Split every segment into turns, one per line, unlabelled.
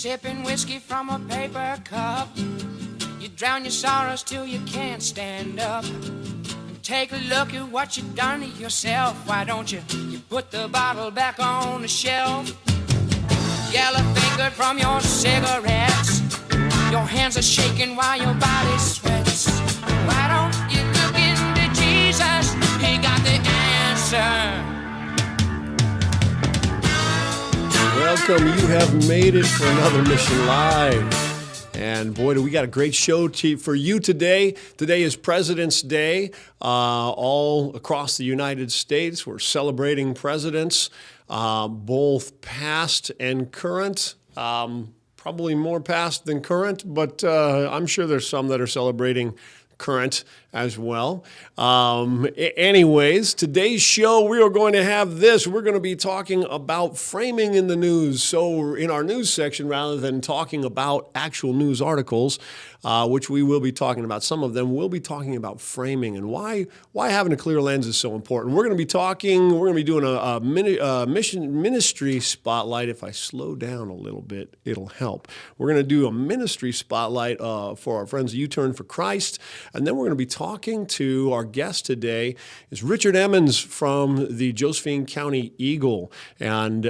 sipping whiskey from a paper cup. You drown your sorrows till you can't stand up. And take a look at what you've done to yourself. Why don't you put the bottle back on the shelf? Yellow fingered from your cigarettes. Your hands are shaking while your body sweats. Why don't you look into Jesus? He got the answer.
Welcome, you have made it for another Mission Live. And boy, do we got a great show for you today. Today is President's Day. All across the United States, we're celebrating presidents, both past and current. Probably more past than current, but I'm sure there's some that are celebrating current as well. Anyways, today's show, we are going to have this. We're going to be talking about framing in the news. So in our news section, rather than talking about actual news articles, which we will be talking about, some of them, we'll be talking about framing and why having a clear lens is so important. We're going to be doing a ministry spotlight. If I slow down a little bit, it'll help. We're going to do a ministry spotlight for our friends U-Turn for Christ. And then we're going to be talking to our guest today is Richard Emmons from the Josephine County Eagle. And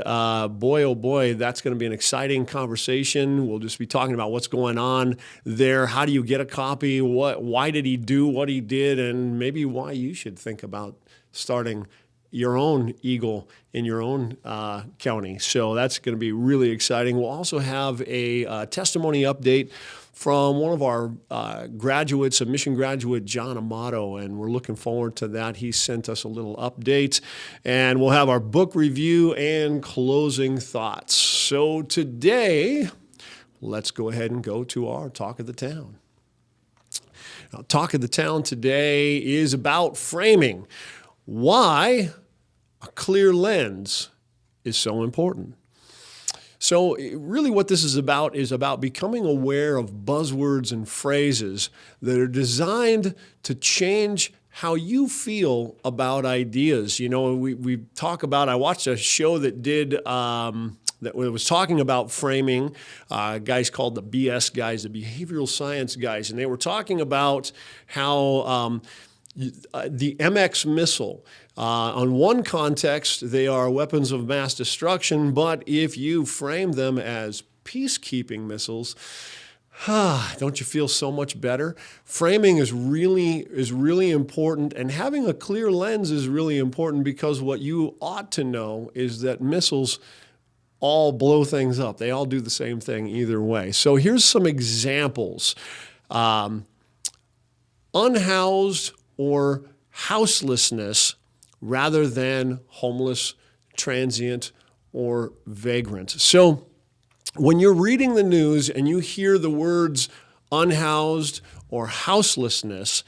boy, oh boy, that's going to be an exciting conversation. We'll just be talking about what's going on there. How do you get a copy? Why did he do what he did? And maybe why you should think about starting your own Eagle in your own county. So that's going to be really exciting. We'll also have a testimony update from one of our graduates, a mission graduate, John Amato, and we're looking forward to that. He sent us a little update, and we'll have our book review and closing thoughts. So today, let's go ahead and go to our Talk of the Town. Now, Talk of the Town today is about framing. Why a clear lens is so important. So really what this is about becoming aware of buzzwords and phrases that are designed to change how you feel about ideas. You know, we talk about, I watched a show that was talking about framing, guys called the BS guys, the behavioral science guys, and they were talking about how the MX missile, on one context, they are weapons of mass destruction, but if you frame them as peacekeeping missiles, don't you feel so much better? Framing is really important, and having a clear lens is really important because what you ought to know is that missiles all blow things up. They all do the same thing either way. So here's some examples. Unhoused or houselessness rather than homeless, transient, or vagrant. So when you're reading the news and you hear the words unhoused or houselessness,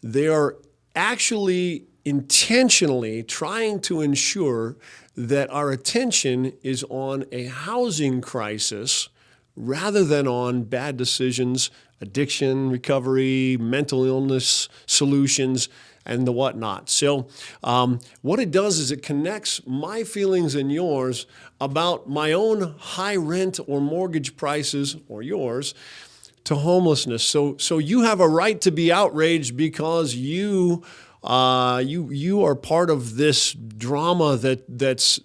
they are actually intentionally trying to ensure that our attention is on a housing crisis rather than on bad decisions, addiction, recovery, mental illness solutions, and the whatnot. So what it does is it connects my feelings and yours about my own high rent or mortgage prices, or yours, to homelessness. So you have a right to be outraged because you are part of this drama that's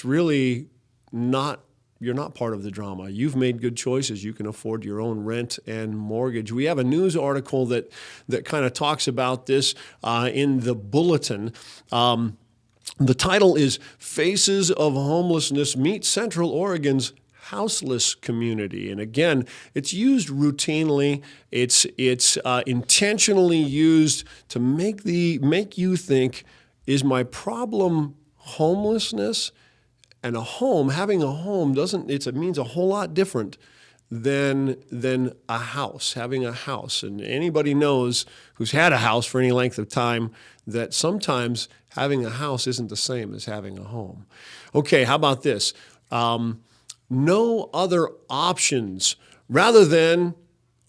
really not. You're not part of the drama. You've made good choices. You can afford your own rent and mortgage. We have a news article that kind of talks about this in the bulletin. The title is Faces of Homelessness Meet Central Oregon's Houseless Community. And again, it's used routinely. It's intentionally used to make you think, is my problem homelessness? And a home, having a home it means a whole lot different than a house, having a house. And anybody knows who's had a house for any length of time that sometimes having a house isn't the same as having a home. Okay, how about this? No other options rather than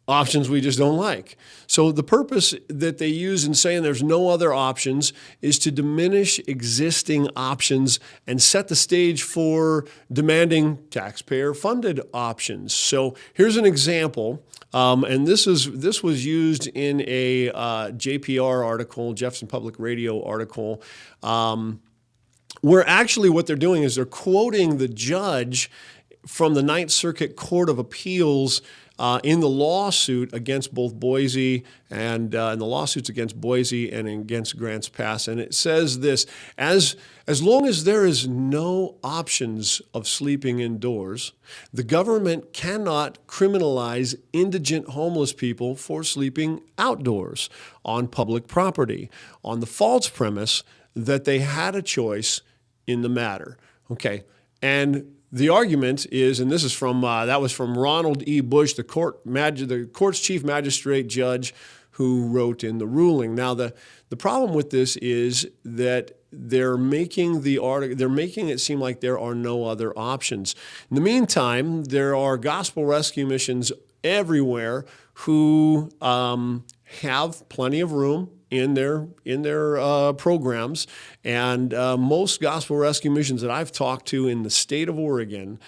options we just don't like. So the purpose that they use in saying there's no other options is to diminish existing options and set the stage for demanding taxpayer-funded options. So here's an example, and this was used in a JPR article, Jefferson Public Radio article, where actually what they're doing is they're quoting the judge from the Ninth Circuit Court of Appeals in the lawsuit against both Boise and in the lawsuits against Boise and against Grants Pass. And it says this: as long as there is no options of sleeping indoors, the government cannot criminalize indigent homeless people for sleeping outdoors on public property on the false premise that they had a choice in the matter. Okay, and the argument is, and this is from that was from Ronald E. Bush, the court's chief magistrate judge, who wrote in the ruling. Now, the problem with this is that they're making it seem like there are no other options. In the meantime, there are gospel rescue missions everywhere who have plenty of room in their programs, and most gospel rescue missions that I've talked to in the state of Oregon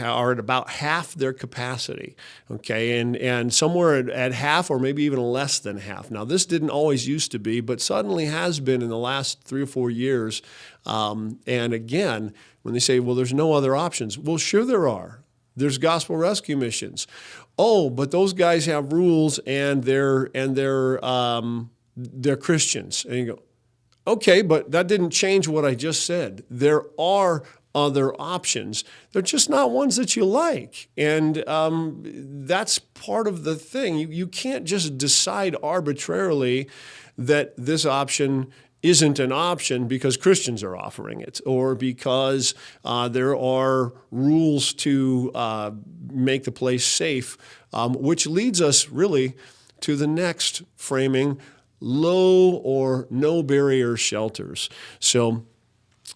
are at about half their capacity. Okay, and somewhere at half or maybe even less than half. Now, this didn't always used to be, but suddenly has been in the last 3 or 4 years. And again, when they say, well, there's no other options, well, sure there are. There's gospel rescue missions. Oh, but those guys have rules and they're Christians. And you go, okay, but that didn't change what I just said. There are other options. They're just not ones that you like. And that's part of the thing. You can't just decide arbitrarily that this option isn't an option because Christians are offering it, or because there are rules to make the place safe, which leads us really to the next framing: low or no barrier shelters. So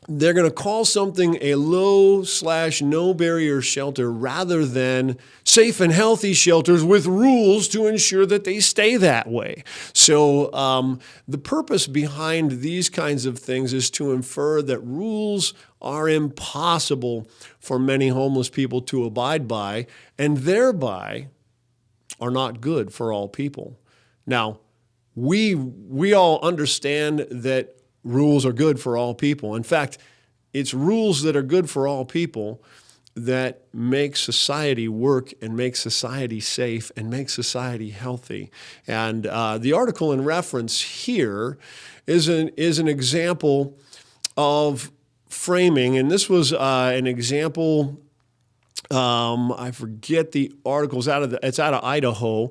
they're going to call something a low/no barrier shelter rather than safe and healthy shelters with rules to ensure that they stay that way. So the purpose behind these kinds of things is to infer that rules are impossible for many homeless people to abide by, and thereby are not good for all people. Now, we all understand that rules are good for all people. In fact, it's rules that are good for all people that make society work and make society safe and make society healthy. And the article in reference here is an example of framing, and this was an example. I forget the article. It's out of Idaho.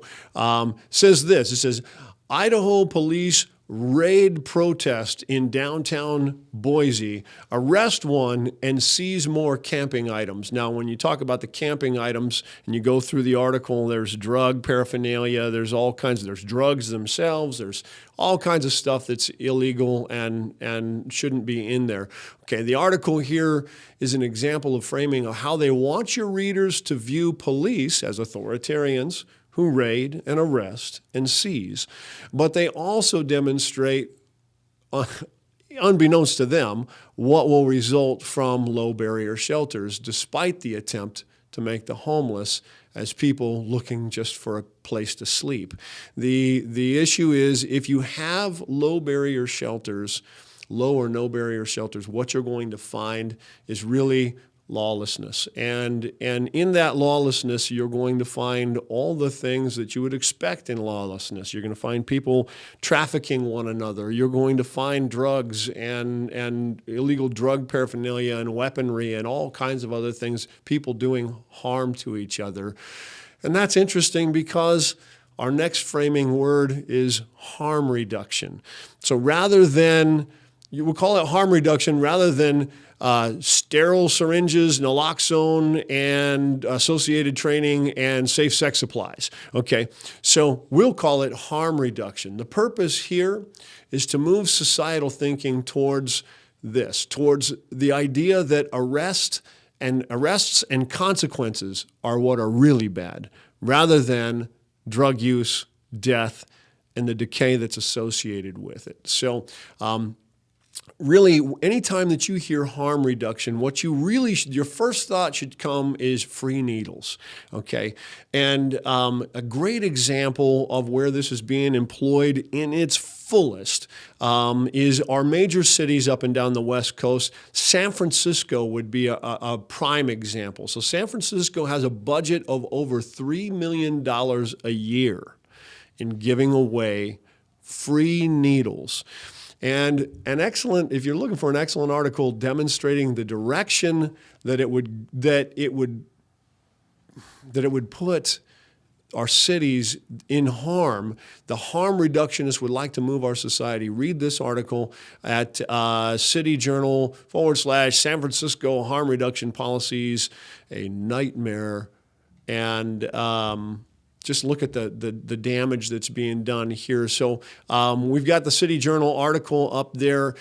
Says this. It says, Idaho police raid protest in downtown Boise, arrest one, and seize more camping items. Now, when you talk about the camping items and you go through the article, there's drug paraphernalia, there's drugs themselves, there's all kinds of stuff that's illegal and shouldn't be in there. Okay, the article here is an example of framing of how they want your readers to view police as authoritarians who raid and arrest and seize. But they also demonstrate, unbeknownst to them, what will result from low barrier shelters, despite the attempt to make the homeless as people looking just for a place to sleep. The issue is, if you have low barrier shelters, low or no barrier shelters, what you're going to find is really lawlessness. And in that lawlessness, you're going to find all the things that you would expect in lawlessness. You're going to find people trafficking one another. You're going to find drugs and illegal drug paraphernalia and weaponry and all kinds of other things, people doing harm to each other. And that's interesting because our next framing word is harm reduction. So rather than, you would call it harm reduction rather than sterile syringes, naloxone, and associated training and safe sex supplies. Okay, so we'll call it harm reduction. The purpose here is to move societal thinking towards this, towards the idea that arrests and consequences are what are really bad, rather than drug use, death, and the decay that's associated with it. So really, anytime that you hear harm reduction, what you really your first thought should come is free needles, okay? And a great example of where this is being employed in its fullest is our major cities up and down the West Coast. San Francisco would be a prime example. So San Francisco has a budget of over $3 million a year in giving away free needles. And if you're looking for an excellent article demonstrating the direction that it would put our cities in harm, the harm reductionists would like to move our society. Read this article at City Journal /San Francisco Harm Reduction Policies, a nightmare. And just look at the damage that's being done here. So we've got the City Journal article up there.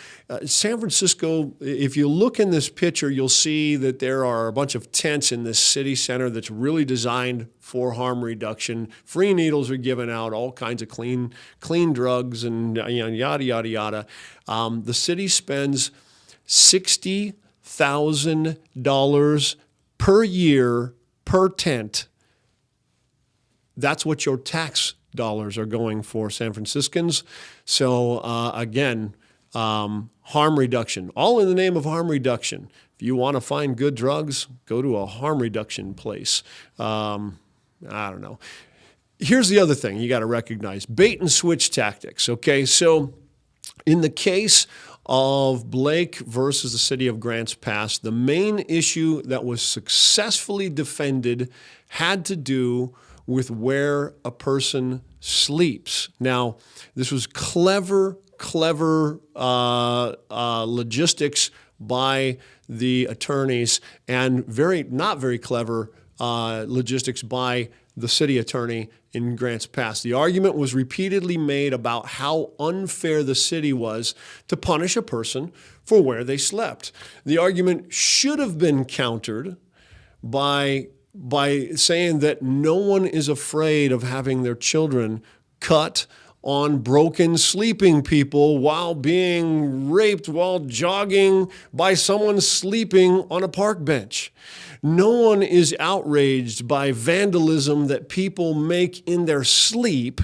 San Francisco, if you look in this picture, you'll see that there are a bunch of tents in this city center that's really designed for harm reduction. Free needles are given out, all kinds of clean drugs, and yada, yada, yada. The city spends $60,000 per year per tent. That's what your tax dollars are going for, San Franciscans. So again, harm reduction, all in the name of harm reduction. If you want to find good drugs, go to a harm reduction place. I don't know. Here's the other thing you got to recognize: bait and switch tactics. Okay, so in the case of Blake versus the city of Grants Pass, the main issue that was successfully defended had to do with where a person sleeps. Now, this was clever logistics by the attorneys, and not very clever logistics by the city attorney in Grants Pass. The argument was repeatedly made about how unfair the city was to punish a person for where they slept. The argument should have been countered by saying that no one is afraid of having their children cut on broken sleeping people while being raped while jogging by someone sleeping on a park bench. No one is outraged by vandalism that people make in their sleep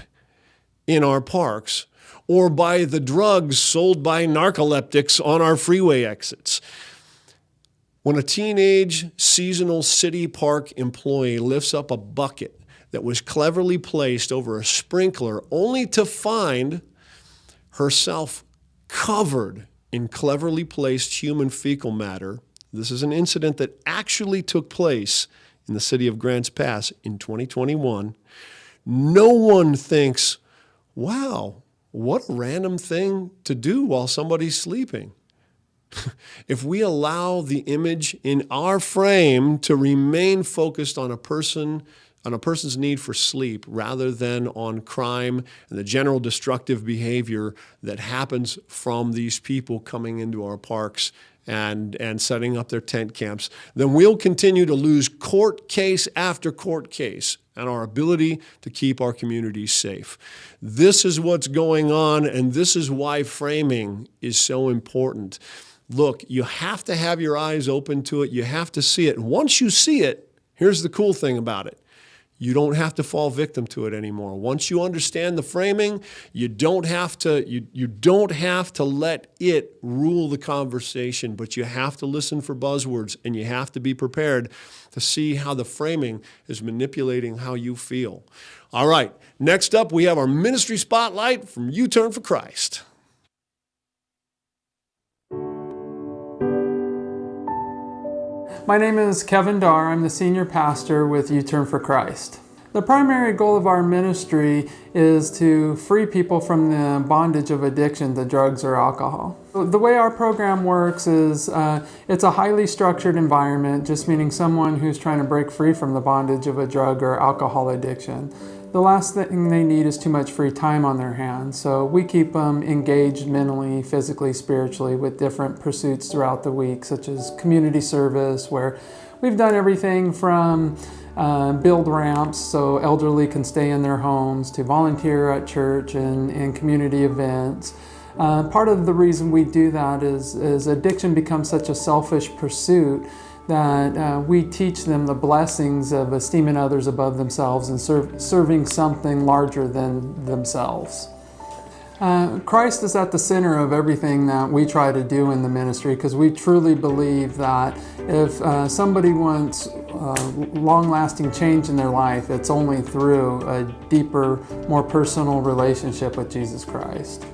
in our parks, or by the drugs sold by narcoleptics on our freeway exits. When a teenage seasonal city park employee lifts up a bucket that was cleverly placed over a sprinkler only to find herself covered in cleverly placed human fecal matter, this is an incident that actually took place in the city of Grants Pass in 2021. No one thinks, wow, what a random thing to do while somebody's sleeping. If we allow the image in our frame to remain focused on a person's need for sleep rather than on crime and the general destructive behavior that happens from these people coming into our parks and setting up their tent camps, then we'll continue to lose court case after court case and our ability to keep our communities safe. This is what's going on, and this is why framing is so important. Look, you have to have your eyes open to it. You have to see it. And once you see it, here's the cool thing about it. You don't have to fall victim to it anymore. Once you understand the framing, you don't have to let it rule the conversation, but you have to listen for buzzwords, and you have to be prepared to see how the framing is manipulating how you feel. All right, next up we have our ministry spotlight from U-Turn for Christ.
My name is Kevin Darr. I'm the senior pastor with U-Turn for Christ. The primary goal of our ministry is to free people from the bondage of addiction to drugs or alcohol. The way our program works is it's a highly structured environment, just meaning someone who's trying to break free from the bondage of a drug or alcohol addiction. The last thing they need is too much free time on their hands, so we keep them engaged mentally, physically, spiritually with different pursuits throughout the week, such as community service, where we've done everything from build ramps so elderly can stay in their homes, to volunteer at church and community events. Part of the reason we do that is addiction becomes such a selfish pursuit that we teach them the blessings of esteeming others above themselves and serving something larger than themselves. Christ is at the center of everything that we try to do in the ministry, because we truly believe that if somebody wants long-lasting change in their life, it's only through a deeper, more personal relationship with Jesus Christ.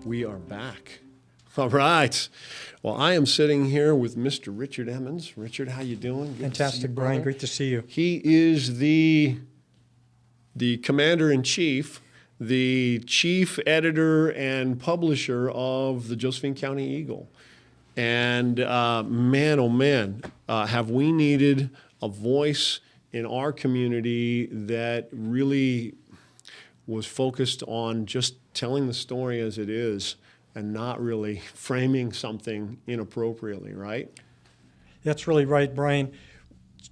We are back. All right. Well, I am sitting here with Mr. Richard Emmons. Richard, how you doing? Good
Fantastic, Brian. Great to see you.
He is the commander-in-chief, the chief editor and publisher of the Josephine County Eagle. And man, oh man, have we needed a voice in our community that really was focused on just telling the story as it is and not really framing something inappropriately, right?
That's really right, Brian.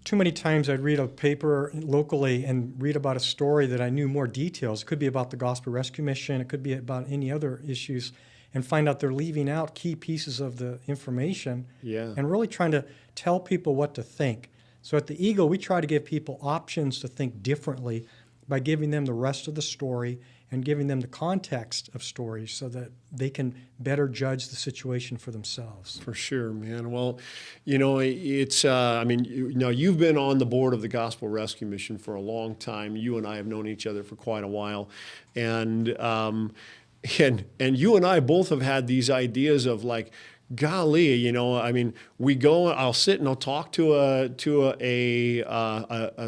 Too many times I'd read a paper locally and read about a story that I knew more details. It could be about the Gospel Rescue Mission. It could be about any other issues, and find out they're leaving out key pieces of the information and really trying to tell people what to think. So at the Eagle, we try to give people options to think differently by giving them the rest of the story and giving them the context of stories so that they can better judge the situation for themselves.
For sure, man. Well, you know, it's, you've been on the board of the Gospel Rescue Mission for a long time. You and I have known each other for quite a while. And you and I both have had these ideas of like, golly, you know, I mean, I'll sit and I'll talk to a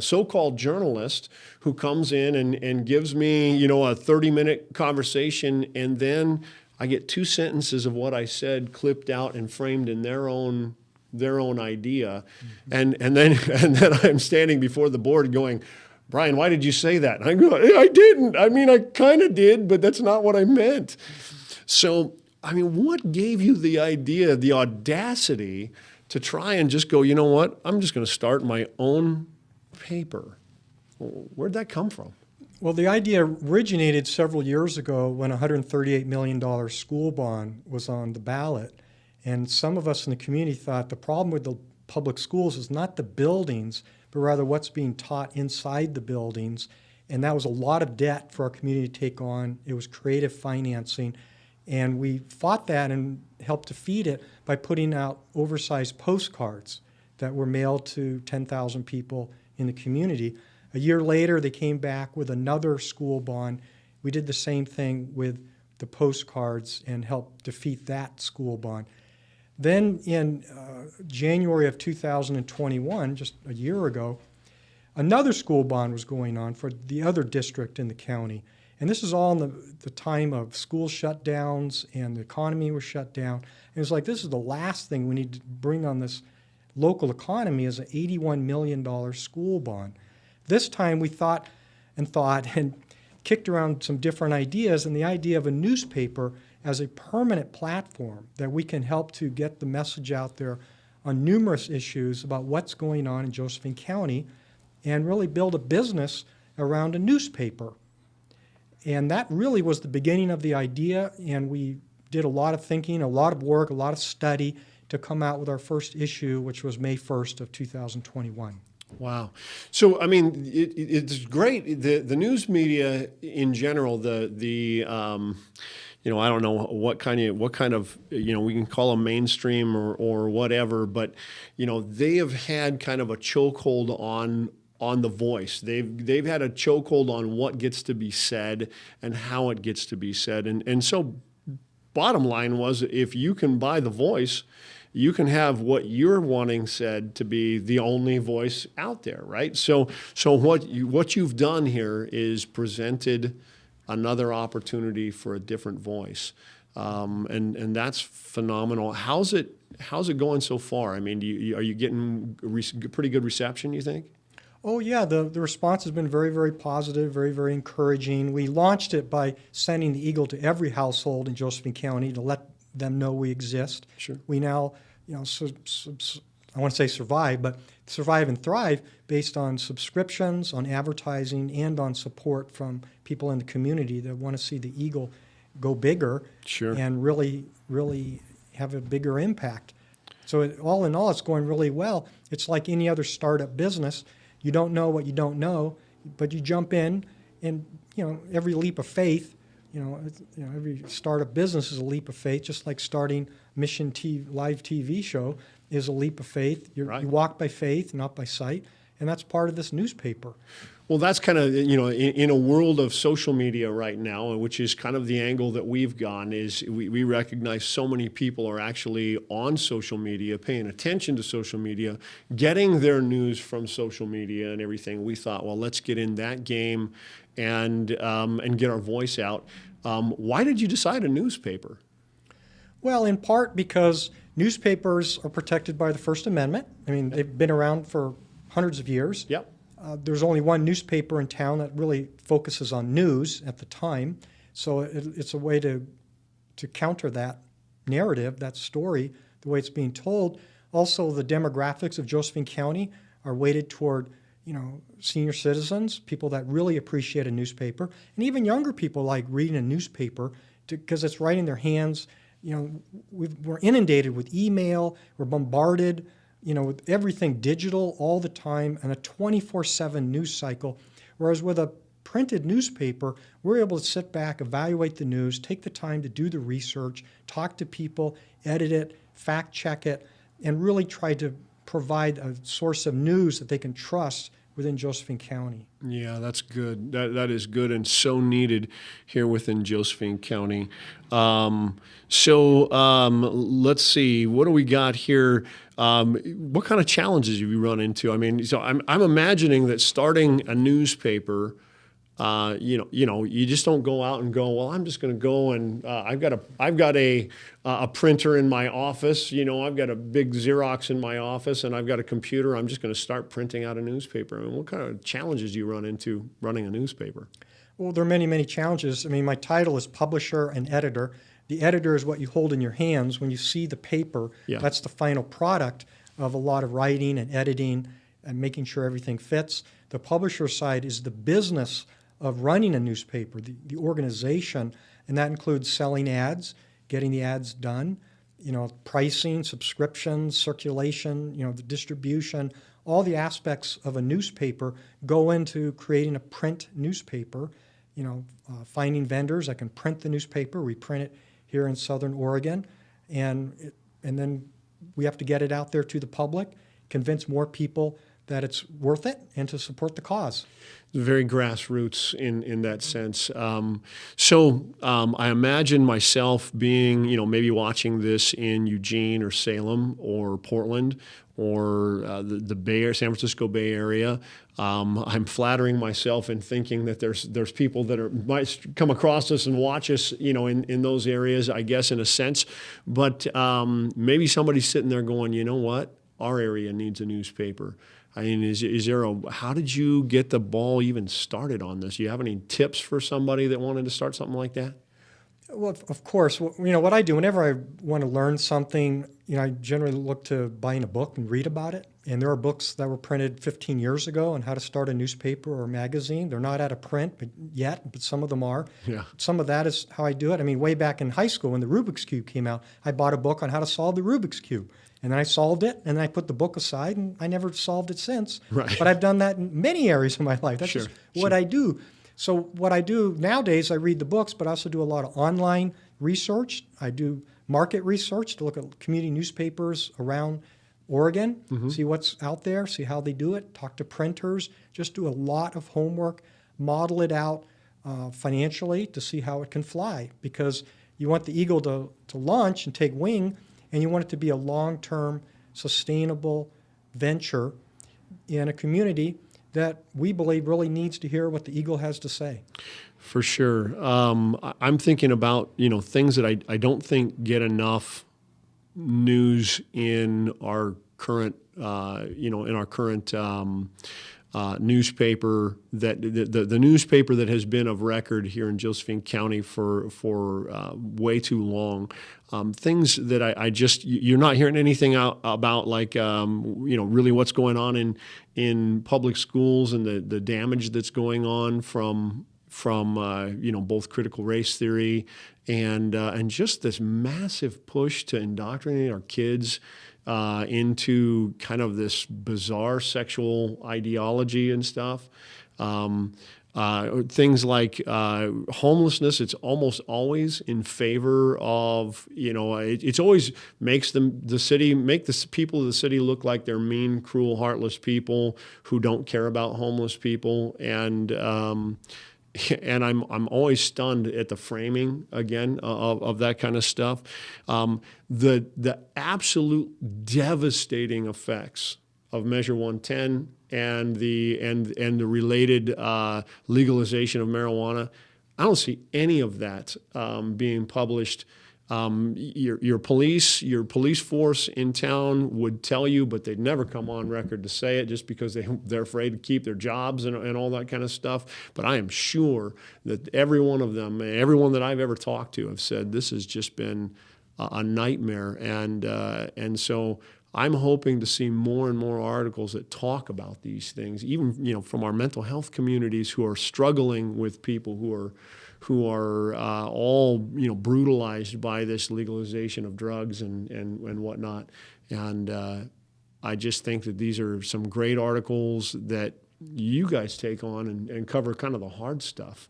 so-called journalist who comes in and gives me, you know, a 30-minute conversation, and then I get 2 sentences of what I said clipped out and framed in their own idea. Mm-hmm. and then I'm standing before the board going, Brian, why did you say that? And I go, I didn't. I mean, I kind of did, but that's not what I meant. So, I mean, what gave you the idea, the audacity to try and just go, you know what, I'm just going to start my own paper? Where'd that come from?
Well, the idea originated several years ago when a $138 million school bond was on the ballot. And some of us in the community thought the problem with the public schools is not the buildings, but rather what's being taught inside the buildings. And that was a lot of debt for our community to take on. It was creative financing. And we fought that and helped defeat it by putting out oversized postcards that were mailed to 10,000 people in the community. A year later, they came back with another school bond. We did the same thing with the postcards and helped defeat that school bond. Then in January of 2021, just a year ago, another school bond was going on for the other district in the county. And this is all in the time of school shutdowns and the economy was shut down. And it was like, this is the last thing we need to bring on this local economy is an $81 million school bond. This time we thought and kicked around some different ideas, and the idea of a newspaper as a permanent platform that we can help to get the message out there on numerous issues about what's going on in Josephine County and really build a business around a newspaper. And that really was the beginning of the idea, and we did a lot of thinking, a lot of work, a lot of study to come out with our first issue, which was May 1st of 2021.
Wow. So, I mean, it's great. The news media in general, you know, I don't know what kind of, you know, we can call them mainstream or whatever, but, you know, they have had kind of a chokehold on the voice. They've had a chokehold on what gets to be said and how it gets to be said. And so bottom line was, if you can buy the voice, you can have what you're wanting said to be the only voice out there, right? So what you've done here is presented another opportunity for a different voice. And that's phenomenal. How's it going so far? I mean, are you getting pretty good reception, you think?
Oh, yeah. The response has been very, very positive, very, very encouraging. We launched it by sending the Eagle to every household in Josephine County to let them know we exist.
Sure.
We now, I want to say survive, but survive and thrive based on subscriptions, on advertising, and on support from people in the community that want to see the Eagle go bigger.
Sure.
And really, really have a bigger impact. So all in all, it's going really well. It's like any other startup business. You don't know what you don't know, but you jump in, and every leap of faith, every startup business is a leap of faith, just like starting Mission live TV show is a leap of faith.
Right.
You walk by faith, not by sight, and that's part of this newspaper.
Well, that's kind of, in a world of social media right now, which is kind of the angle that we've gone, is we recognize so many people are actually on social media, paying attention to social media, getting their news from social media and everything. We thought, well, let's get in that game and get our voice out. Why did you decide a newspaper?
Well, in part because newspapers are protected by the First Amendment. I mean, they've been around for hundreds of years.
Yep.
There's only one newspaper in town that really focuses on news at the time, so it's a way to counter that narrative, that story, the way it's being told. Also, the demographics of Josephine County are weighted toward, senior citizens, people that really appreciate a newspaper, and even younger people like reading a newspaper because it's right in their hands. We're inundated with email, we're bombarded, with everything digital all the time, and a 24/7 news cycle. Whereas with a printed newspaper, we're able to sit back, evaluate the news, take the time to do the research, talk to people, edit it, fact check it, and really try to provide a source of news that they can trust within Josephine County.
Yeah, that's good. That is good and so needed here within Josephine County. Let's see. What do we got here? What kind of challenges have you run into? I mean, so I'm imagining that starting a newspaper, you just don't go out and go, well, I'm just going to go and I've got a printer in my office. I've got a big Xerox in my office, and I've got a computer. I'm just going to start printing out a newspaper. I mean, what kind of challenges do you run into running a newspaper?
Well, there are many, many challenges. I mean, my title is publisher and editor. The editor is what you hold in your hands when you see the paper.
Yeah.
That's the final product of a lot of writing and editing and making sure everything fits. The publisher side is the business of running a newspaper, the organization, and that includes selling ads, getting the ads done, pricing, subscriptions, circulation, the distribution. All the aspects of a newspaper go into creating a print newspaper, finding vendors that can print the newspaper. We print it here in Southern Oregon, and then we have to get it out there to the public, convince more people that it's worth it, and to support the cause.
Very grassroots in that sense. I imagine myself being, maybe watching this in Eugene or Salem or Portland or the San Francisco Bay Area. I'm flattering myself in thinking that there's people that might come across us and watch us, in those areas, I guess, in a sense. But maybe somebody's sitting there going, you know what? Our area needs a newspaper. I mean, how did you get the ball even started on this? Do you have any tips for somebody that wanted to start something like that?
Well, of course. What I do whenever I want to learn something, I generally look to buying a book and read about it. And there are books that were printed 15 years ago on how to start a newspaper or a magazine. They're not out of print yet, but some of them are.
Yeah.
Some of that is how I do it. I mean, way back in high school when the Rubik's Cube came out, I bought a book on how to solve the Rubik's Cube. And then I solved it, and then I put the book aside, and I never solved it since.
Right.
But I've done that in many areas of my life. That's just what I do. So what I do nowadays, I read the books, but I also do a lot of online research. I do market research to look at community newspapers around Oregon, see what's out there, see how they do it, talk to printers, just do a lot of homework, model it out financially to see how it can fly. Because you want the Eagle to launch and take wing, and you want it to be a long-term, sustainable venture in a community that we believe really needs to hear what the Eagle has to say.
For sure. I'm thinking about, things that I don't think get enough news in our current, newspaper that the newspaper that has been of record here in Josephine County for way too long. Things that I just, you're not hearing anything out about, like really what's going on in public schools and the damage that's going on from both critical race theory and just this massive push to indoctrinate our kids into kind of this bizarre sexual ideology and stuff. Things like homelessness, it's almost always in favor of, it's always makes the people of the city look like they're mean, cruel, heartless people who don't care about homeless people. And I'm always stunned at the framing again of that kind of stuff. The absolute devastating effects of Measure 110 and the related legalization of marijuana, I don't see any of that being published. Your police force in town would tell you, but they'd never come on record to say it, just because they're afraid to keep their jobs and all that kind of stuff. But I am sure that every one of them, everyone that I've ever talked to, have said this has just been a nightmare. And so I'm hoping to see more and more articles that talk about these things, even from our mental health communities who are struggling with people who are all brutalized by this legalization of drugs and whatnot. And I just think that these are some great articles that you guys take on and cover kind of the hard stuff.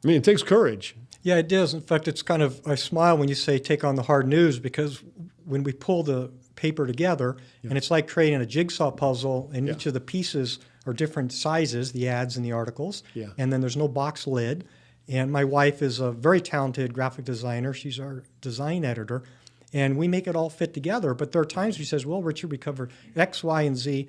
I mean, it takes courage.
Yeah, it does. In fact, it's kind of, I smile when you say take on the hard news, because when we pull the paper together, and it's like creating a jigsaw puzzle, and each of the pieces are different sizes, the ads and the articles, and then there's no box lid. And my wife is a very talented graphic designer. She's our design editor, and we make it all fit together. But there are times she says, well, Richard, we covered X, Y, and Z,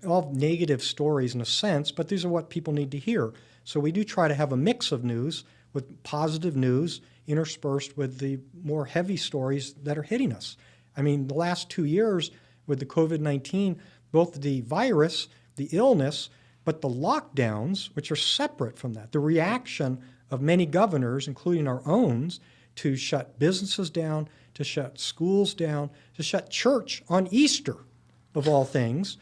all negative stories in a sense, but these are what people need to hear. So we do try to have a mix of news with positive news interspersed with the more heavy stories that are hitting us. I mean, the last 2 years with the COVID-19, both the virus, the illness, but the lockdowns, which are separate from that, the reaction of many governors, including our own, to shut businesses down, to shut schools down, to shut church on Easter, of all things,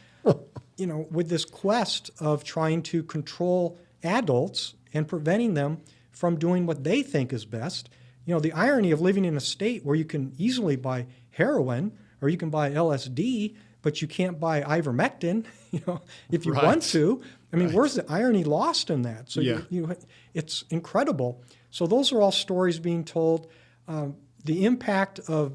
with this quest of trying to control adults and preventing them from doing what they think is best. The irony of living in a state where you can easily buy heroin or you can buy LSD, but you can't buy ivermectin, if you want to. I mean, where's the irony lost in that? So it's incredible. So those are all stories being told. The impact of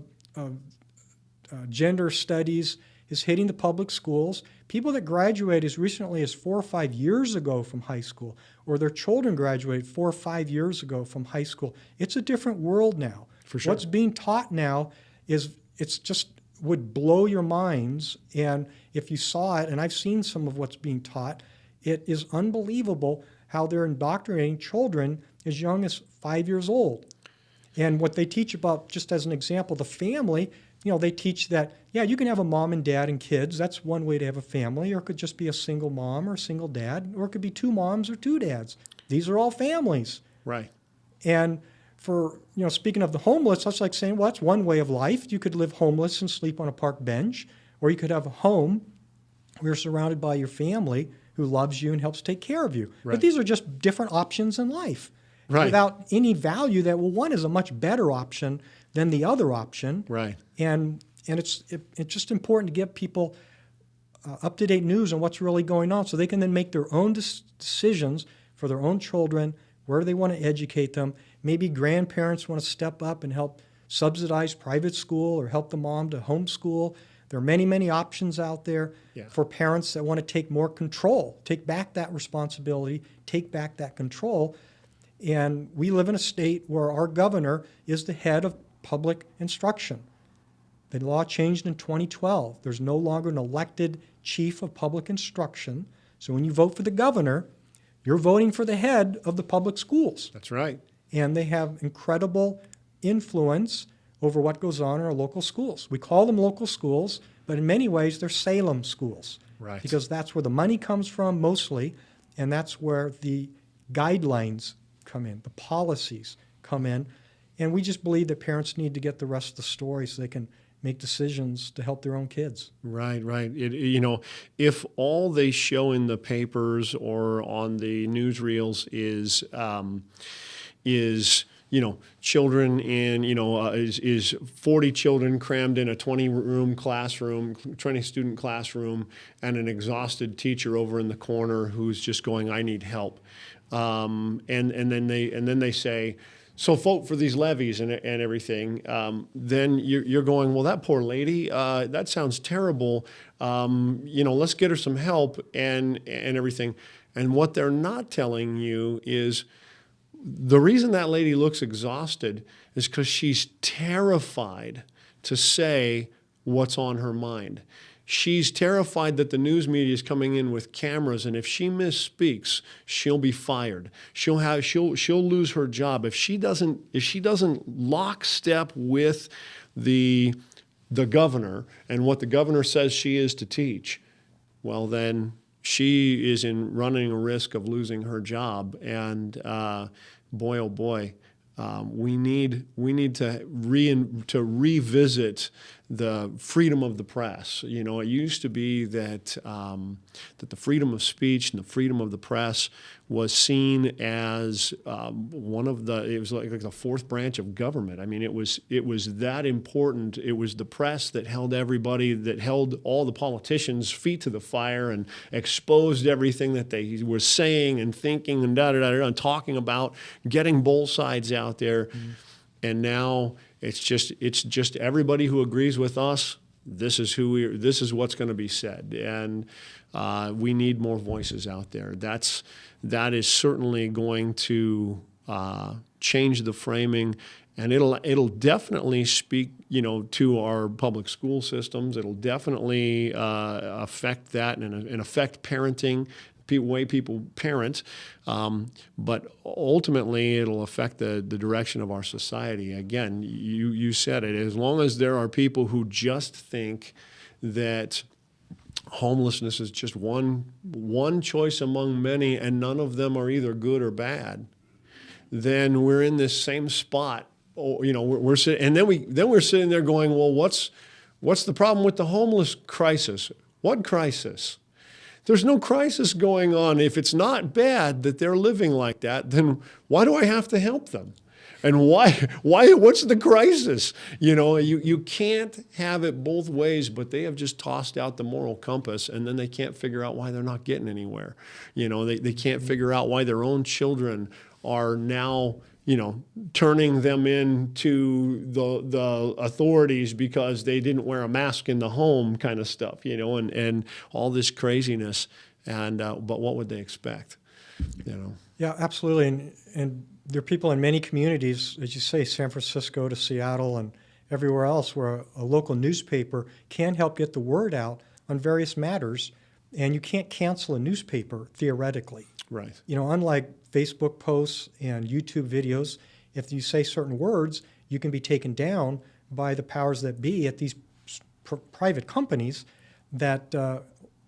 gender studies is hitting the public schools. People that graduate as recently as 4 or 5 years ago from high school, or their children graduate 4 or 5 years ago from high school. It's a different world now.
For sure.
What's being taught now it's just would blow your minds. And if you saw it, and I've seen some of what's being taught, it is unbelievable how they're indoctrinating children as young as 5 years old. And what they teach about, just as an example, the family, they teach that, you can have a mom and dad and kids. That's one way to have a family. Or it could just be a single mom or a single dad. Or it could be 2 moms or 2 dads. These are all families.
Right.
And for, speaking of the homeless, that's like saying, well, that's one way of life. You could live homeless and sleep on a park bench. Or you could have a home where you're surrounded by your family who loves you and helps take care of you.
Right.
But these are just different options in life.
Right.
Without any value that, well, one is a much better option than the other option.
Right.
And it's just important to give people up-to-date news on what's really going on so they can then make their own decisions for their own children, where they want to educate them. Maybe grandparents want to step up and help subsidize private school or help the mom to homeschool. There are many, many options out there for parents that want to take more control, take back that responsibility, take back that control. And we live in a state where our governor is the head of public instruction. The law changed in 2012. There's no longer an elected chief of public instruction. So when you vote for the governor, you're voting for the head of the public schools.
That's right.
And they have incredible influence over what goes on in our local schools. We call them local schools, but in many ways they're Salem schools.
Right.
Because that's where the money comes from mostly, and that's where the guidelines come in, the policies come in. And we just believe that parents need to get the rest of the story so they can make decisions to help their own kids.
Right, right. If all they show in the papers or on the newsreels is children in, is 40 children crammed in a 20 student classroom, and an exhausted teacher over in the corner who's just going, I need help. And then they say, so vote for these levies and everything. Then you're going, well, that poor lady, that sounds terrible. Let's get her some help and everything. And what they're not telling you is the reason that lady looks exhausted is because she's terrified to say what's on her mind. She's terrified that the news media is coming in with cameras, and if she misspeaks, she'll be fired. She'll lose her job if she doesn't lockstep with the governor and what the governor says she is to teach. Well, then she is running a risk of losing her job, and boy, oh boy. We need to revisit the freedom of the press. It used to be that the freedom of speech and the freedom of the press was seen as it was like the fourth branch of government. I mean, it was that important. It was the press that held all the politicians' feet to the fire and exposed everything that they were saying and thinking and and talking about, getting both sides out there. Mm-hmm. And now it's just everybody who agrees with us. This is what's going to be said, and we need more voices out there. That is certainly going to change the framing, and it'll definitely speak to our public school systems. It'll definitely affect that and affect parenting, the way people parent, but ultimately it'll affect the direction of our society. Again, you said it. As long as there are people who just think that homelessness is just one choice among many, and none of them are either good or bad, then we're in this same spot. We're sitting, and then we're sitting there going, well, what's the problem with the homeless crisis? What crisis? There's no crisis going on. If it's not bad that they're living like that, then why do I have to help them? And why? What's the crisis? You can't have it both ways, but they have just tossed out the moral compass, and then they can't figure out why they're not getting anywhere. They can't figure out why their own children are now turning them into the authorities because they didn't wear a mask in the home, kind of stuff, and all this craziness. And but what would they expect?
Yeah, absolutely. And there are people in many communities, as you say, San Francisco to Seattle and everywhere else, where a local newspaper can help get the word out on various matters, and you can't cancel a newspaper theoretically.
Right.
Unlike Facebook posts and YouTube videos, if you say certain words, you can be taken down by the powers that be at these private companies that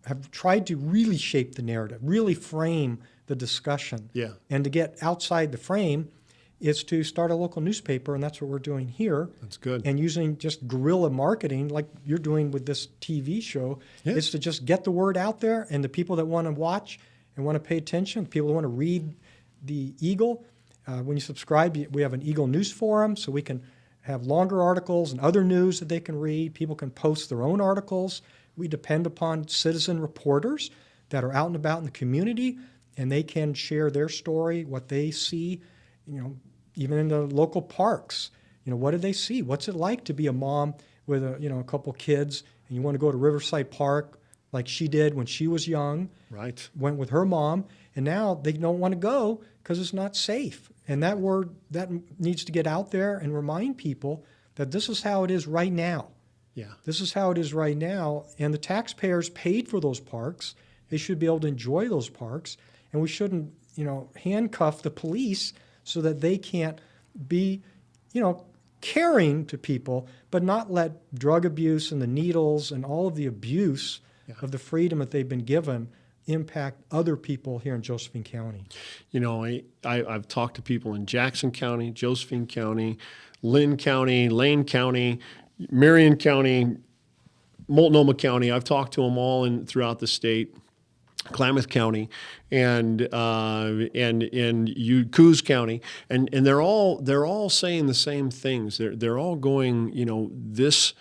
have tried to really shape the narrative, really frame the discussion.
Yeah.
And to get outside the frame is to start a local newspaper, and that's what we're doing here.
That's good.
And using just guerrilla marketing like you're doing with this TV show, is to just get the word out there, and the people that want to watch and want to pay attention, people who want to read the Eagle, when you subscribe, we have an Eagle News Forum, so we can have longer articles and other news that they can read. People can post their own articles. We depend upon citizen reporters that are out and about in the community, and they can share their story, what they see, even in the local parks. What did they see? What's it like to be a mom with a couple kids, and you want to go to Riverside Park like she did when she was young?
Right.
Went with her mom, and now they don't want to go because it's not safe. And that word, that needs to get out there and remind people that this is how it is right now.
Yeah.
This is how it is right now, and the taxpayers paid for those parks. They should be able to enjoy those parks, and we shouldn't, handcuff the police so that they can't be, caring to people, but not let drug abuse and the needles and all of the abuse of the freedom that they've been given impact other people here in Josephine County.
You know, I've talked to people in Jackson County, Josephine County, Lynn County, Lane County, Marion County, Multnomah County. I've talked to them all throughout the state, Klamath County, and Coos County, and they're all saying the same things. They're all going, you know, this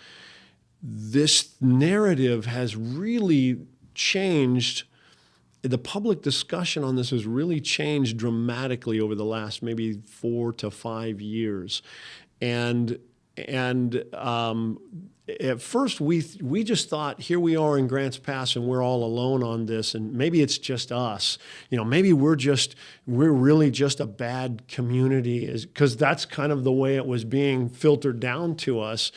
narrative has really changed. The public discussion on this has really changed dramatically over the last maybe 4 to 5 years, and at first we just thought, here we are in Grants Pass and we're all alone on this, and maybe it's just us. You know, maybe we're really just a bad community, because that's kind of the way it was being filtered down to us.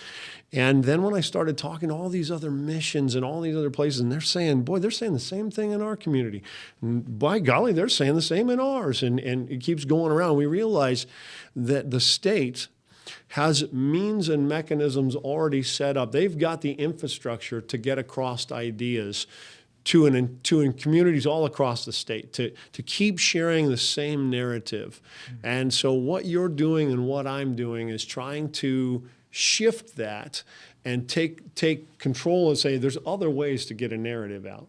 And then when I started talking to all these other missions and all these other places, and they're saying the same thing in our community. And by golly, they're saying the same in ours. And it keeps going around. We realize that the state has means and mechanisms already set up. They've got the infrastructure to get across ideas to communities all across the state, to keep sharing the same narrative. Mm-hmm. And so what you're doing and what I'm doing is trying to shift that and take control and say there's other ways to get a narrative out,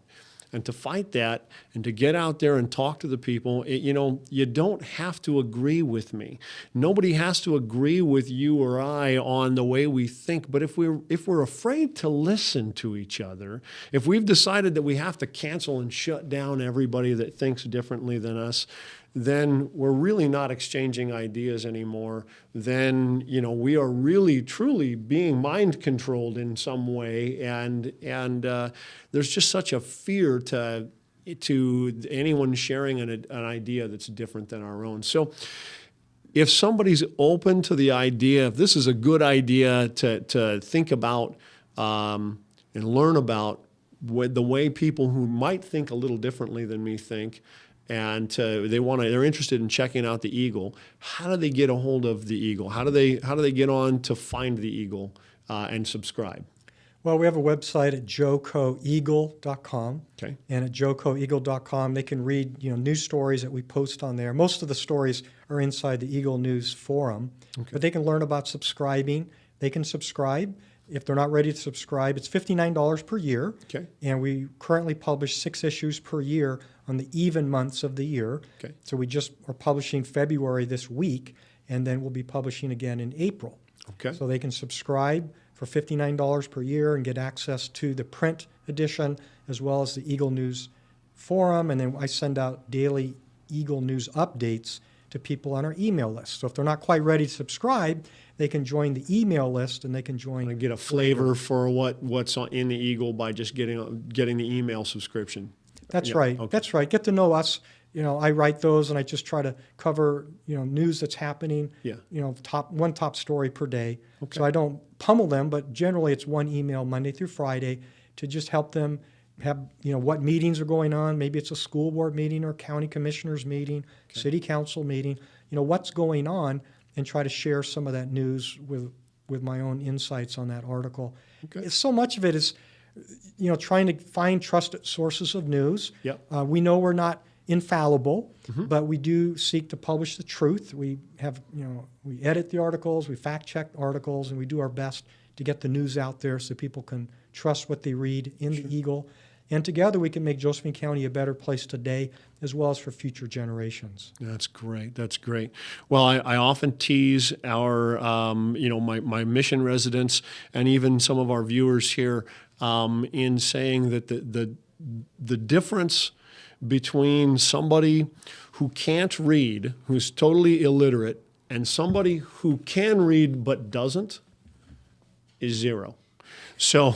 and to fight that and to get out there and talk to the people. You know, you don't have to agree with me. Nobody has to agree with you or I on the way we think. But if we're afraid to listen to each other, if we've decided that we have to cancel and shut down everybody that thinks differently than us, then we're really not exchanging ideas anymore. Then, you know, we are really, truly being mind controlled in some way. And there's just such a fear to anyone sharing an idea that's different than our own. So if somebody's open to the idea, if this is a good idea to think about and learn about the way people who might think a little differently than me think, and they're interested in checking out the Eagle, how do they get a hold of the Eagle? How do they get on to find the Eagle and subscribe?
Well, we have a website at jocoeagle.com.
Okay.
And at jocoeagle.com, they can read, you know, news stories that we post on there. Most of the stories are inside the Eagle News forum. Okay. But they can learn about subscribing. They can subscribe. If they're not ready to subscribe, it's $59 per year.
Okay.
And we currently publish 6 issues per year on the even months of the year.
Okay.
So we just are publishing February this week, and then we'll be publishing again in April.
Okay.
So they can subscribe for $59 per year and get access to the print edition as well as the Eagle News forum. And then I send out daily Eagle News updates to people on our email list. So if they're not quite ready to subscribe, they can join the email list, and they can join.
And get a flavor for what's in the Eagle by just getting the email subscription.
That's right. Okay. That's right. Get to know us. You know, I write those, and I just try to cover, you know, news that's happening.
Yeah.
You know, one top story per day.
Okay.
So I don't pummel them, but generally it's one email Monday through Friday to just help them have, you know, what meetings are going on. Maybe it's a school board meeting or county commissioners meeting, okay, city council meeting. You know, what's going on, and try to share some of that news with my own insights on that article. Okay. So much of it is, you know, trying to find trusted sources of news.
Yep.
We know we're not infallible,
mm-hmm,
but we do seek to publish the truth. We have, you know, we edit the articles, we fact check articles, and we do our best to get the news out there so people can trust what they read in the Eagle. And together we can make Josephine County a better place today as well as for future generations.
That's great. That's great. Well, I often tease our, you know, my mission residents and even some of our viewers here in saying that the difference between somebody who can't read, who's totally illiterate, and somebody who can read but doesn't is zero. So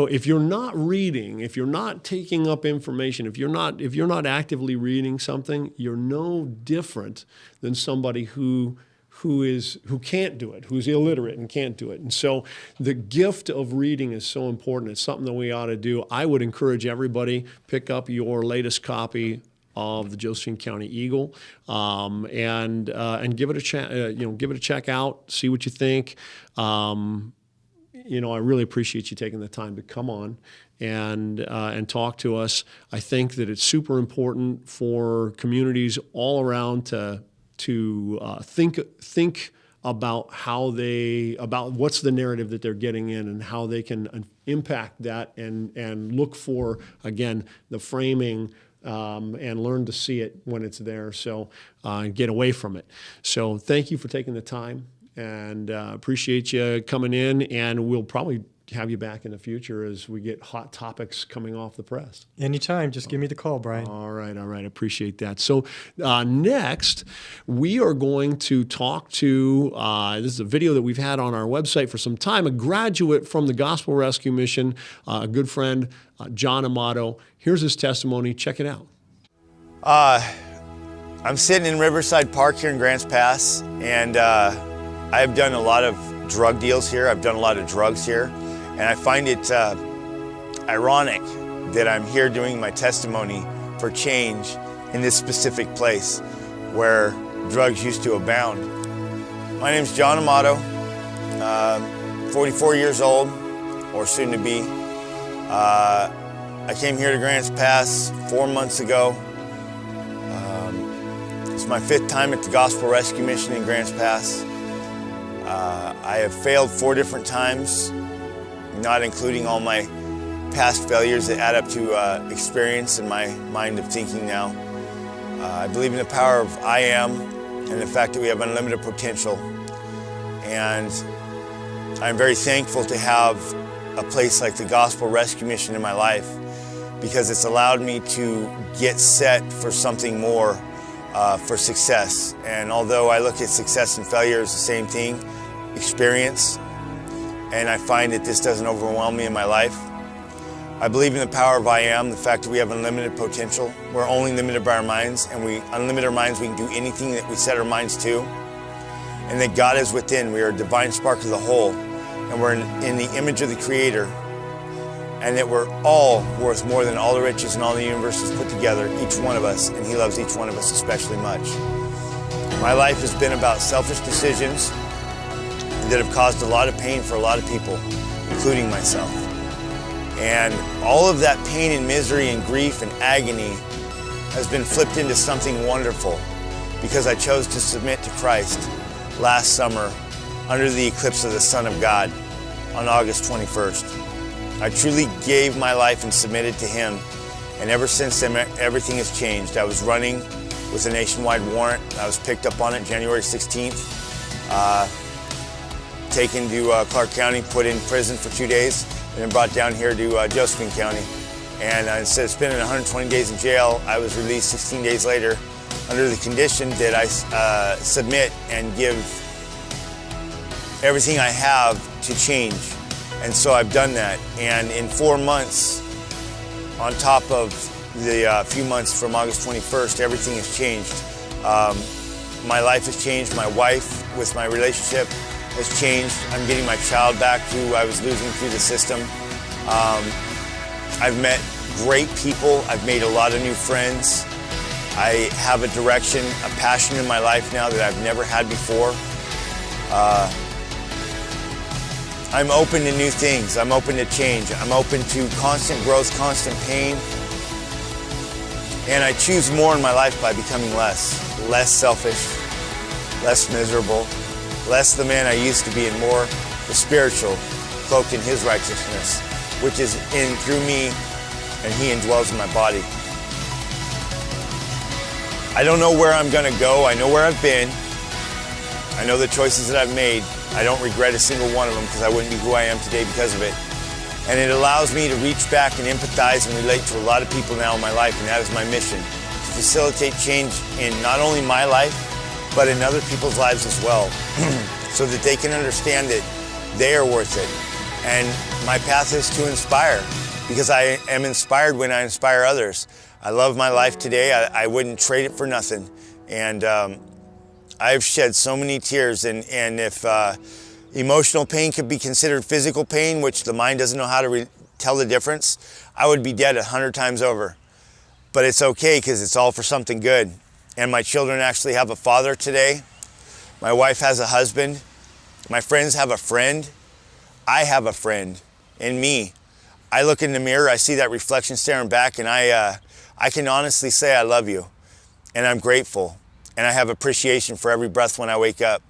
if you're not reading, if you're not taking up information, if you're not actively reading something, you're no different than somebody who can't do it, who's illiterate and can't do it. And so the gift of reading is so important. It's something that we ought to do. I would encourage everybody, pick up your latest copy of the Josephine County Eagle, and give it a check. Give it a check out. See what you think. I really appreciate you taking the time to come on and talk to us. I think that it's super important for communities all around to think about about what's the narrative that they're getting in and how they can impact that and look for, again, the framing and learn to see it when it's there. So get away from it. So thank you for taking the time, and appreciate you coming in, and we'll probably have you back in the future as we get hot topics coming off the press.
Anytime, just give me the call, Brian.
All right, appreciate that. So next, we are going to talk to, this is a video that we've had on our website for some time, a graduate from the Gospel Rescue Mission, a good friend, John Amato. Here's his testimony. Check it out.
I'm sitting in Riverside Park here in Grants Pass, and I've done a lot of drug deals here. I've done a lot of drugs here. And I find it ironic that I'm here doing my testimony for change in this specific place where drugs used to abound. My name's John Amato, 44 years old, or soon to be. I came here to Grants Pass 4 months ago. It's my 5th time at the Gospel Rescue Mission in Grants Pass. I have failed 4 different times, not including all my past failures that add up to experience in my mind of thinking now. I believe in the power of I am and the fact that we have unlimited potential. And I'm very thankful to have a place like the Gospel Rescue Mission in my life, because it's allowed me to get set for something more, for success. And although I look at success and failure as the same thing, experience, and I find that this doesn't overwhelm me in my life. I believe in the power of I am, the fact that we have unlimited potential. We're only limited by our minds, and we unlimited our minds, we can do anything that we set our minds to. And that God is within. We are a divine spark of the whole, and we're in the image of the Creator, and that we're all worth more than all the riches and all the universes put together, each one of us, and He loves each one of us especially much. My life has been about selfish decisions that have caused a lot of pain for a lot of people, including myself. And all of that pain and misery and grief and agony has been flipped into something wonderful, because I chose to submit to Christ last summer under the eclipse of the Son of God on August 21st. I truly gave my life and submitted to Him, and ever since then everything has changed. I was running with a nationwide warrant. I was picked up on it January 16th. Taken to Clark County, put in prison for 2 days, and then brought down here to Josephine County. And instead of spending 120 days in jail, I was released 16 days later under the condition that I submit and give everything I have to change. And so I've done that. And in 4 months, on top of the few months from August 21st, everything has changed. My life has changed. My wife, with my relationship, has changed. I'm getting my child back who I was losing through the system. I've met great people. I've made a lot of new friends. I have a direction, a passion in my life now that I've never had before. I'm open to new things. I'm open to change. I'm open to constant growth, constant pain. And I choose more in my life by becoming less selfish, less miserable, less the man I used to be, and more the spiritual, cloaked in His righteousness, which is in through me, and He indwells in my body. I don't know where I'm gonna go. I know where I've been. I know the choices that I've made. I don't regret a single one of them, because I wouldn't be who I am today because of it. And it allows me to reach back and empathize and relate to a lot of people now in my life, and that is my mission, to facilitate change in not only my life, but in other people's lives as well, so that they can understand that they are worth it. And my path is to inspire, because I am inspired when I inspire others. I love my life today. I wouldn't trade it for nothing. And I've shed so many tears, and if emotional pain could be considered physical pain, which the mind doesn't know how to tell the difference, I would be dead 100 times over. But it's okay, because it's all for something good. And my children actually have a father today. My wife has a husband. My friends have a friend. I have a friend in me. I look in the mirror, I see that reflection staring back, and I can honestly say I love you, and I'm grateful, and I have appreciation for every breath when I wake up.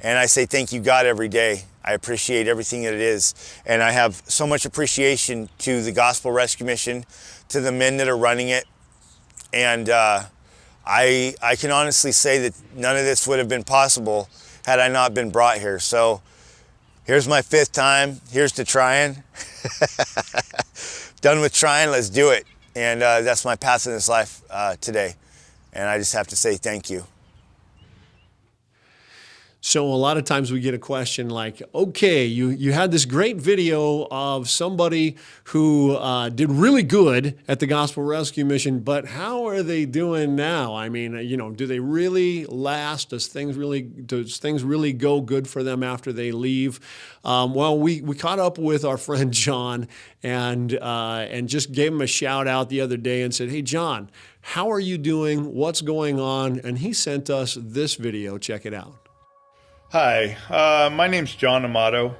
And I say thank you, God, every day. I appreciate everything that it is. And I have so much appreciation to the Gospel Rescue Mission, to the men that are running it. And I can honestly say that none of this would have been possible had I not been brought here. So here's my 5th time. Here's to trying. Done with trying, let's do it. And that's my path in this life today. And I just have to say thank you.
So a lot of times we get a question like, okay, you had this great video of somebody who did really good at the Gospel Rescue Mission, but how are they doing now? I mean, do they really last? Does things really go good for them after they leave? Well, we caught up with our friend John and just gave him a shout out the other day and said, hey, John, how are you doing? What's going on? And he sent us this video. Check it out.
Hi, my name's John Amato.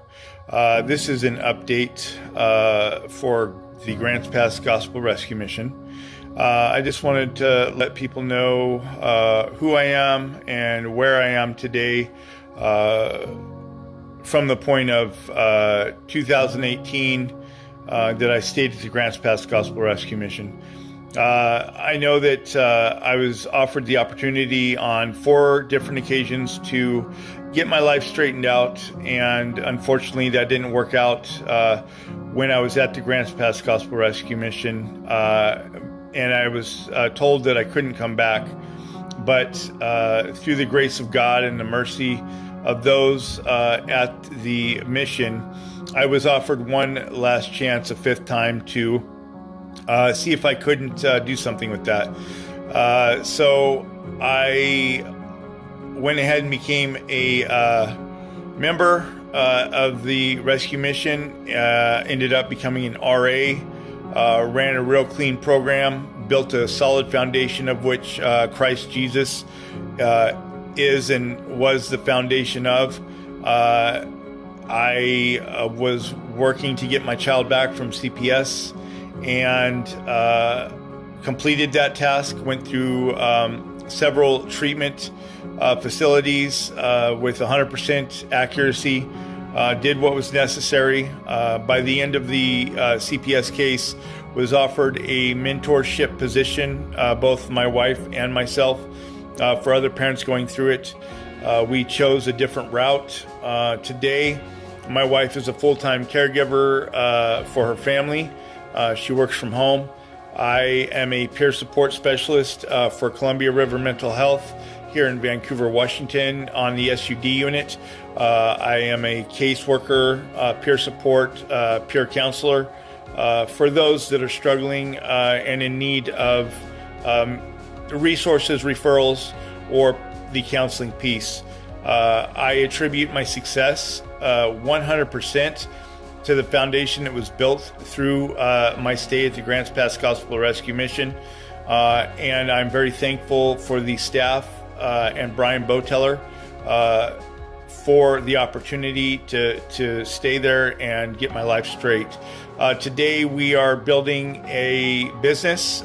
This is an update for the Grants Pass Gospel Rescue Mission. I just wanted to let people know who I am and where I am today from the point of 2018 that I stayed at the Grants Pass Gospel Rescue Mission. I know that I was offered the opportunity on 4 different occasions to get my life straightened out, and unfortunately that didn't work out when I was at the Grants Pass Gospel Rescue Mission, and I was told that I couldn't come back. But through the grace of God and the mercy of those at the mission, I was offered one last chance, a 5th time, to see if I couldn't do something with that. So I went ahead and became a member of the rescue mission, ended up becoming an RA, ran a real clean program, built a solid foundation of which Christ Jesus is and was the foundation of. I was working to get my child back from CPS and completed that task, went through several treatment facilities with 100% accuracy, did what was necessary. By the end of the CPS case, was offered a mentorship position, both my wife and myself, for other parents going through it. We chose a different route. Today, my wife is a full-time caregiver for her family. She works from home. I am a peer support specialist for Columbia River Mental Health here in Vancouver, Washington on the SUD unit. I am a caseworker, peer support, peer counselor for those that are struggling and in need of resources, referrals, or the counseling piece. I attribute my success 100% to the foundation that was built through my stay at the Grants Pass Gospel Rescue Mission. And I'm very thankful for the staff and Brian Boteller for the opportunity to stay there and get my life straight. Today we are building a business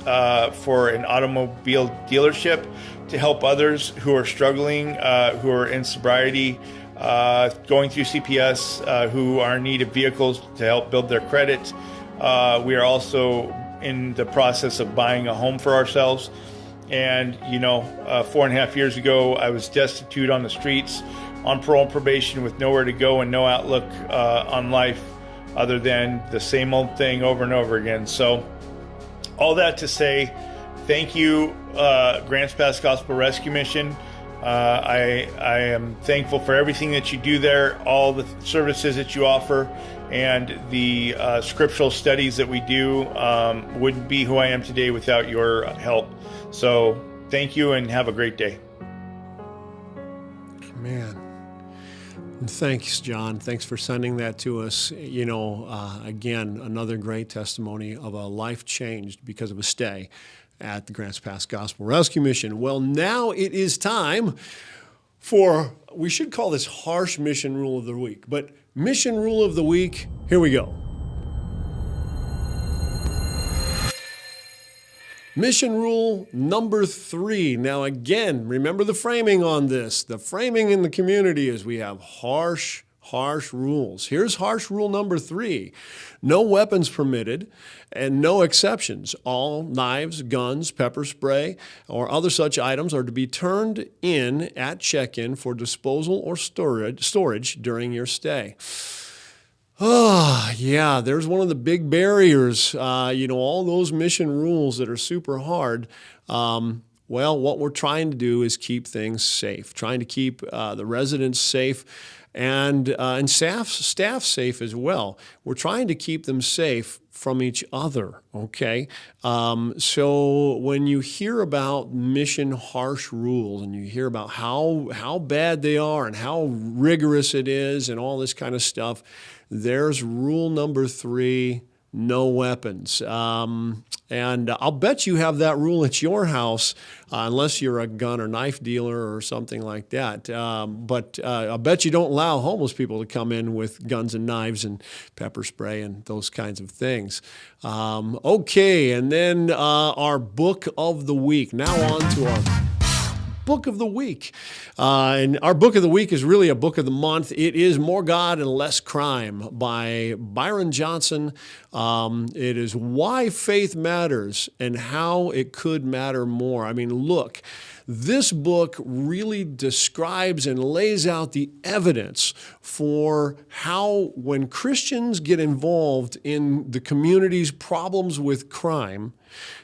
for an automobile dealership to help others who are struggling, who are in sobriety, going through CPS, who are in need of vehicles to help build their credit. We are also in the process of buying a home for ourselves. And, 4.5 years ago, I was destitute on the streets, on parole and probation with nowhere to go and no outlook on life other than the same old thing over and over again. So all that to say, thank you, Grants Pass Gospel Rescue Mission. I am thankful for everything that you do there, all the services that you offer, and the scriptural studies that we do. Wouldn't be who I am today without your help. So thank you and have a great day.
Man. Thanks, John. Thanks for sending that to us. Again, another great testimony of a life changed because of a stay at the Grants Pass Gospel Rescue Mission. Well, now it is time for, we should call this harsh mission rule of the week, but Mission rule of the week. Here we go. Mission rule number 3. Now again, remember the framing on this. The framing in the community is we have harsh rules. Here's harsh rule number 3. No weapons permitted and no exceptions. All knives, guns, pepper spray, or other such items are to be turned in at check-in for disposal or storage during your stay. Oh, yeah, there's one of the big barriers. All those mission rules that are super hard. Well, what we're trying to do is keep things safe, trying to keep the residents safe and staff safe as well. We're trying to keep them safe from each other, okay? So when you hear about mission harsh rules and you hear about how bad they are and how rigorous it is and all this kind of stuff, there's rule number 3, no weapons. And I'll bet you have that rule at your house, unless you're a gun or knife dealer or something like that. But I'll bet you don't allow homeless people to come in with guns and knives and pepper spray and those kinds of things. Okay, and then our book of the week. Now on to our book of the week. And our book of the week is really a book of the month. It is More God and Less Crime by Byron Johnson. It is Why Faith Matters and How It Could Matter More. I mean, look, this book really describes and lays out the evidence for how when Christians get involved in the community's problems with crime,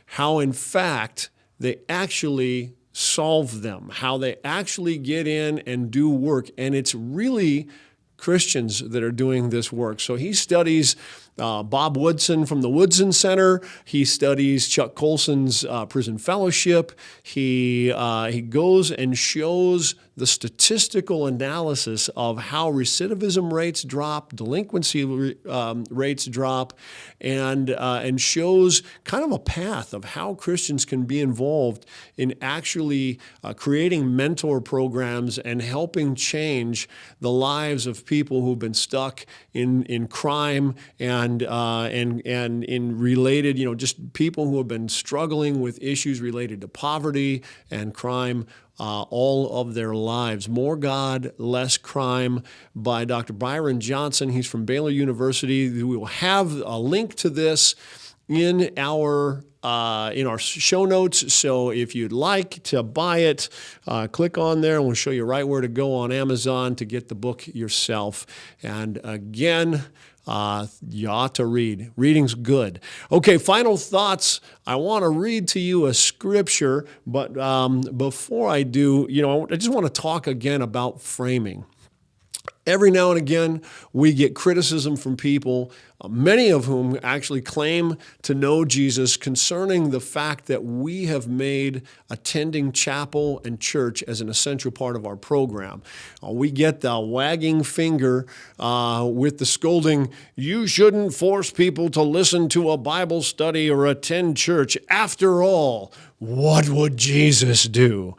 how in fact they actually solve them, how they actually get in and do work. And it's really Christians that are doing this work. So he studies Bob Woodson from the Woodson Center. He studies Chuck Colson's prison fellowship. He goes and shows the statistical analysis of how recidivism rates drop, delinquency rates drop, and shows kind of a path of how Christians can be involved in actually creating mentor programs and helping change the lives of people who've been stuck in crime and in related, just people who have been struggling with issues related to poverty and crime all of their lives. More God, Less Crime by Dr. Byron Johnson. He's from Baylor University. We will have a link to this in our show notes. So if you'd like to buy it, click on there and we'll show you right where to go on Amazon to get the book yourself. And again, you ought to read. Reading's good. Okay, final thoughts. I want to read to you a scripture, but before I do, I just want to talk again about framing. Every now and again, we get criticism from people, many of whom actually claim to know Jesus, concerning the fact that we have made attending chapel and church as an essential part of our program. We get the wagging finger with the scolding, "You shouldn't force people to listen to a Bible study or attend church. After all, what would Jesus do?"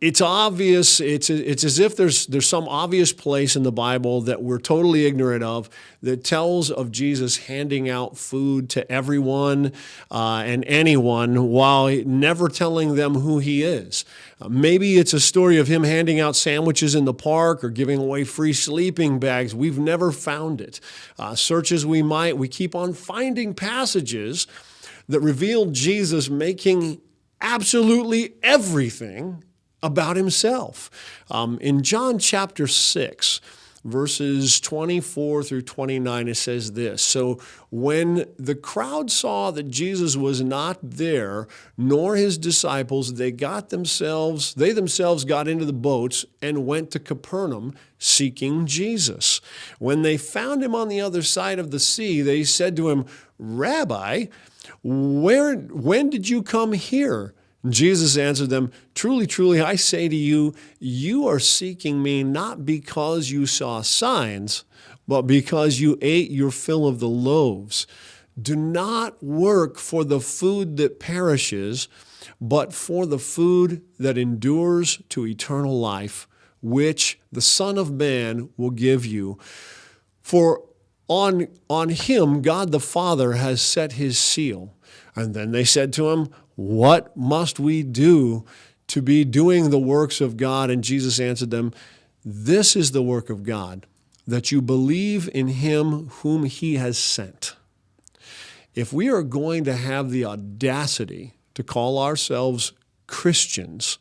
It's obvious. It's as if there's some obvious place in the Bible that we're totally ignorant of that tells of Jesus handing out food to everyone and anyone while never telling them who he is. Maybe it's a story of him handing out sandwiches in the park or giving away free sleeping bags. We've never found it. Search as we might, we keep on finding passages that reveal Jesus making absolutely everything about himself. In John chapter 6, verses 24 through 29, it says this: "So when the crowd saw that Jesus was not there, nor his disciples, they themselves got into the boats and went to Capernaum seeking Jesus. When they found him on the other side of the sea, they said to him, 'Rabbi, when did you come here?' Jesus answered them, 'Truly, truly, I say to you, you are seeking me not because you saw signs, but because you ate your fill of the loaves. Do not work for the food that perishes, but for the food that endures to eternal life, which the Son of Man will give you. For on him God the Father has set his seal. And then they said to him, what must we do to be doing the works of God? And Jesus answered them, this is the work of God, that you believe in him whom he has sent. If we are going to have the audacity to call ourselves Christians,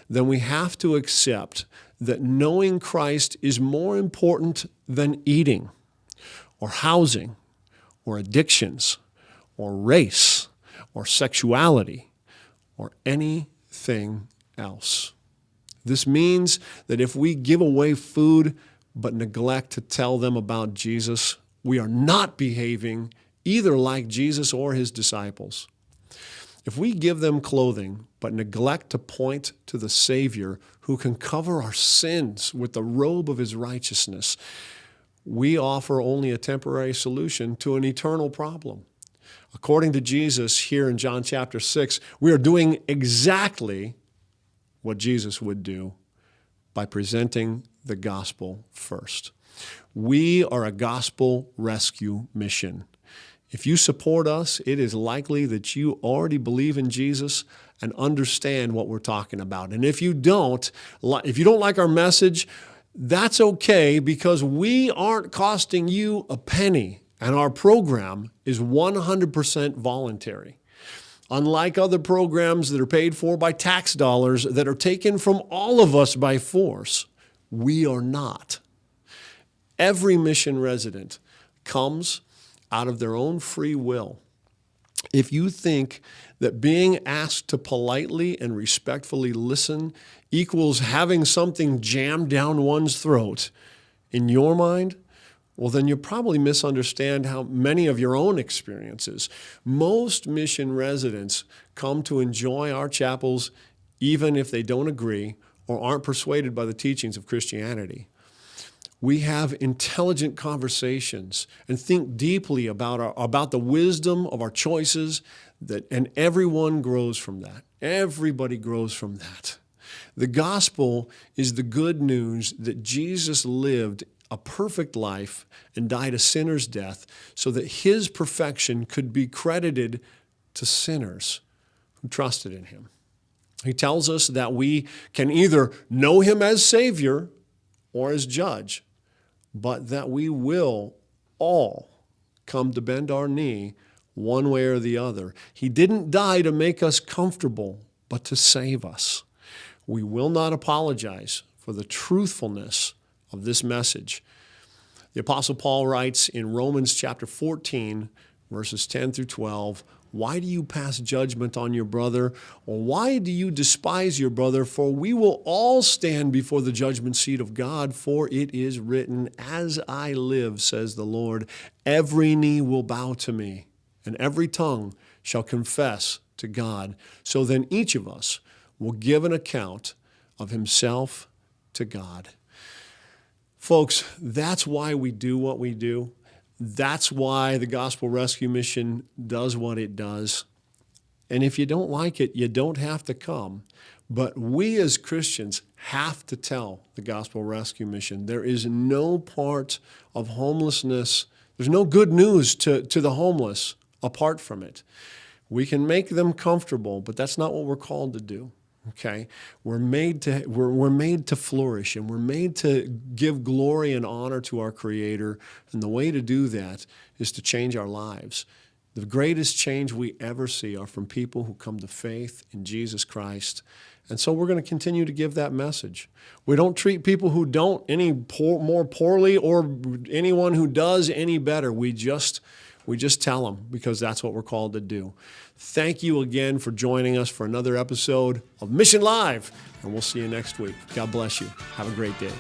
then we have to accept that knowing Christ is more important than eating or housing or addictions or race or sexuality or anything else. This means that if we give away food but neglect to tell them about Jesus, we are not behaving either like Jesus or his disciples. If we give them clothing but neglect to point to the Savior who can cover our sins with the robe of his righteousness, we offer only a temporary solution to an eternal problem. According to Jesus here in John chapter 6, we are doing exactly what Jesus would do by presenting the gospel first. We are a gospel rescue mission. If you support us, it is likely that you already believe in Jesus and understand what we're talking about. And if you don't like our message, that's okay, because we aren't costing you a penny, and our program is 100% voluntary. Unlike other programs that are paid for by tax dollars that are taken from all of us by force, we are not. Every mission resident comes out of their own free will. If you think that being asked to politely and respectfully listen equals having something jammed down one's throat, in your mind, well, then you probably misunderstand how many of your own experiences. Most mission residents come to enjoy our chapels even if they don't agree or aren't persuaded by the teachings of Christianity. We have intelligent conversations and think deeply about the wisdom of our choices, and everyone grows from that. Everybody grows from that. The gospel is the good news that Jesus lived a perfect life and died a sinner's death so that his perfection could be credited to sinners who trusted in him. He tells us that we can either know him as Savior or as judge, but that we will all come to bend our knee one way or the other. He didn't die to make us comfortable, but to save us. We will not apologize for the truthfulness of this message. The Apostle Paul writes in Romans chapter 14, verses 10 through 12, why do you pass judgment on your brother? Or why do you despise your brother? For we will all stand before the judgment seat of God, for it is written, as I live, says the Lord, every knee will bow to me, and every tongue shall confess to God. So then each of us will give an account of himself to God. Folks, that's why we do what we do. That's why the Gospel Rescue Mission does what it does. And if you don't like it, you don't have to come. But we as Christians have to tell the Gospel Rescue Mission. There is no part of homelessness, there's no good news to the homeless apart from it. We can make them comfortable, but that's not what we're called to do. Okay, we're made to flourish, and we're made to give glory and honor to our Creator. And the way to do that is to change our lives. The greatest change we ever see are from people who come to faith in Jesus Christ. And so we're going to continue to give that message. We don't treat people who don't any more poorly, or anyone who does any better. We just tell them, because that's what we're called to do. Thank you again for joining us for another episode of Mission Live, and we'll see you next week. God bless you. Have a great day.